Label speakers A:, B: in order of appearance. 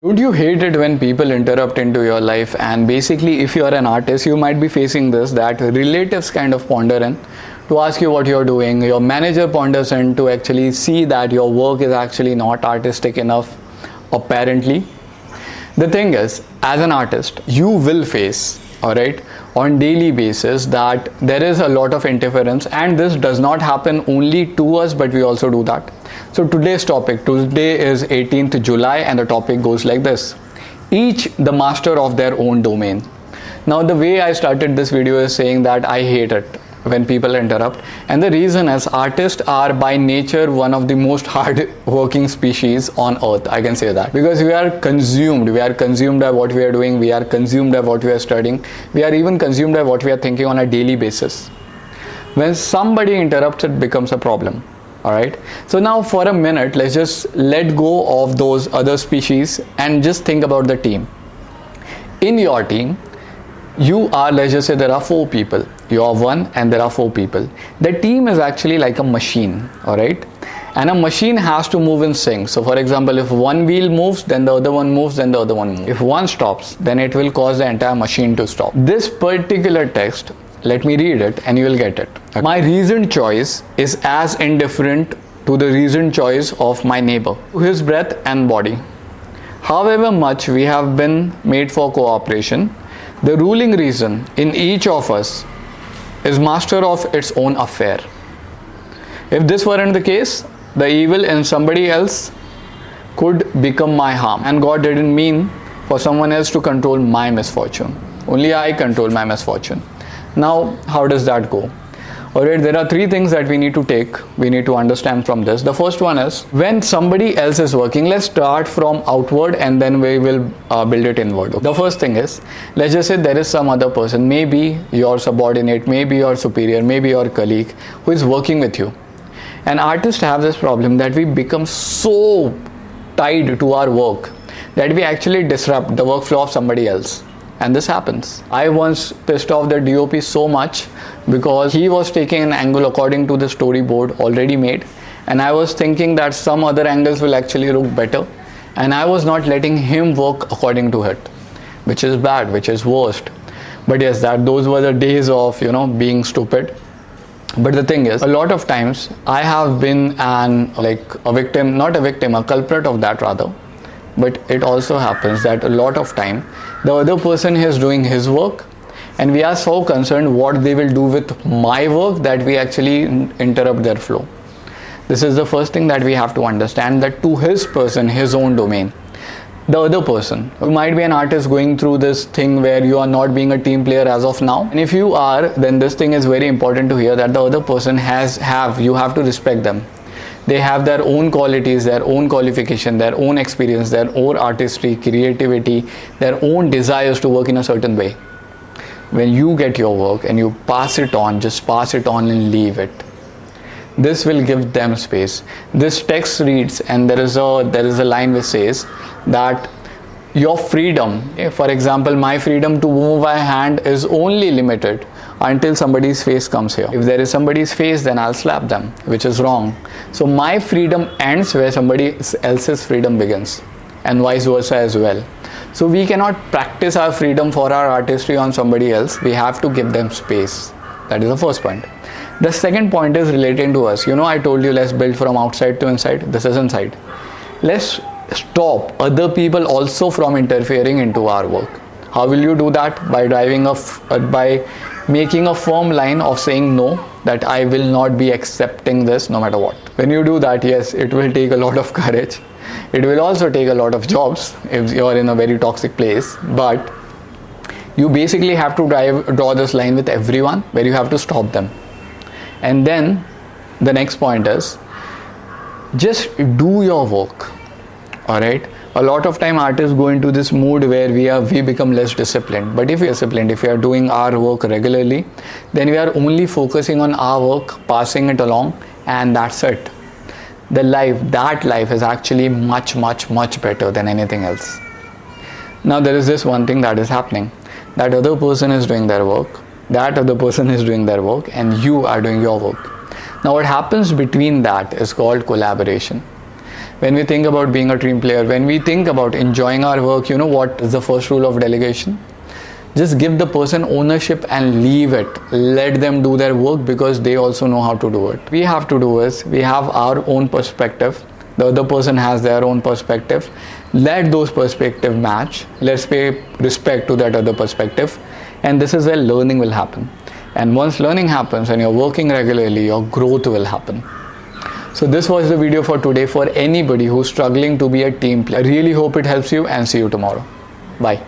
A: Don't you hate it when people interrupt into your life? And basically, if you are an artist, you might be facing this, that relatives kind of ponder in to ask you what you're doing. Your manager ponders in to actually see that your work is actually not artistic enough, apparently. The thing is, as an artist, you will face, alright, on daily basis that there is a lot of interference, and this does not happen only to us, but we also do that. So today's topic, today is 18th July, and the topic goes like this: each the master of their own domain. Now the way I started this video is saying that I hate it when people interrupt, and the reason is artists are by nature one of the most hard working species on earth. I can say that because we are consumed by what we are doing, we are consumed by what we are studying, we are even consumed by what we are thinking on a daily basis. When somebody interrupts, it becomes a problem. Alright, so now for a minute, let's just let go of those other species and just think about the team. In your team, you are, let's just say there are 4 people. You are one and there are 4 people. The team is actually like a machine, alright? And a machine has to move in sync. So for example, if one wheel moves, then the other one moves, then the other one moves. If one stops, then it will cause the entire machine to stop. This particular text, let me read it and you will get it. Okay. My reasoned choice is as indifferent to the reasoned choice of my neighbor, to his breath and body. However much we have been made for cooperation, the ruling reason in each of us is master of its own affair. If this weren't the case, the evil in somebody else could become my harm, and God didn't mean for someone else to control my misfortune. Only I control my misfortune. Now, how does that go? Alright, there are 3 things that we need to understand from this. The first one is, when somebody else is working, let's start from outward and then we will build it inward. The first thing is, let's just say there is some other person, maybe your subordinate, maybe your superior, maybe your colleague, who is working with you. And artists have this problem that we become so tied to our work that we actually disrupt the workflow of somebody else. And this happens. I once pissed off the DOP so much because he was taking an angle according to the storyboard already made, and I was thinking that some other angles will actually look better, and I was not letting him work according to it, which is bad, which is worst. But yes, those were the days of being stupid. But the thing is, a lot of times I have been a culprit of that rather. But it also happens that a lot of time the other person is doing his work and we are so concerned what they will do with my work that we actually interrupt their flow. This is the first thing that we have to understand, that to his person, his own domain, the other person, you might be an artist going through this thing where you are not being a team player as of now, and if you are, then this thing is very important to hear, that the other person you have to respect them. They have their own qualities, their own qualification, their own experience, their own artistry, creativity, their own desires to work in a certain way. When you get your work and you pass it on, just pass it on and leave it. This will give them space. This text reads, and there is a line which says that your freedom, for example, my freedom to move my hand is only limited until somebody's face comes here. If there is somebody's face, then I'll slap them, which is wrong. So my freedom ends where somebody else's freedom begins, and vice versa as well. So we cannot practice our freedom for our artistry on somebody else. We have to give them space. That is the first point. The second point is relating to us. I told you let's build from outside to inside. This is inside. Let's stop other people also from interfering into our work. How will you do that? By making a firm line of saying no, that I will not be accepting this no matter what. When you do that, yes, it will take a lot of courage. It will also take a lot of jobs if you're in a very toxic place, but you basically have to draw this line with everyone where you have to stop them. And then the next point is, just do your work. Alright, a lot of time artists go into this mood where we become less disciplined. But if we are doing our work regularly, then we are only focusing on our work, passing it along, and that's it. That life is actually much, much, much better than anything else. Now there is this one thing that is happening. That other person is doing their work, and you are doing your work. Now what happens between that is called collaboration. when we think about being a team player, when we think about enjoying our work, you know what is the first rule of delegation? Just give the person ownership and leave it. Let them do their work because they also know how to do it. We have to do is, we have our own perspective. The other person has their own perspective. Let those perspectives match. Let's pay respect to that other perspective. And this is where learning will happen. And once learning happens and you're working regularly, your growth will happen. So this was the video for today for anybody who's struggling to be a team player. I really hope it helps you, and see you tomorrow. Bye.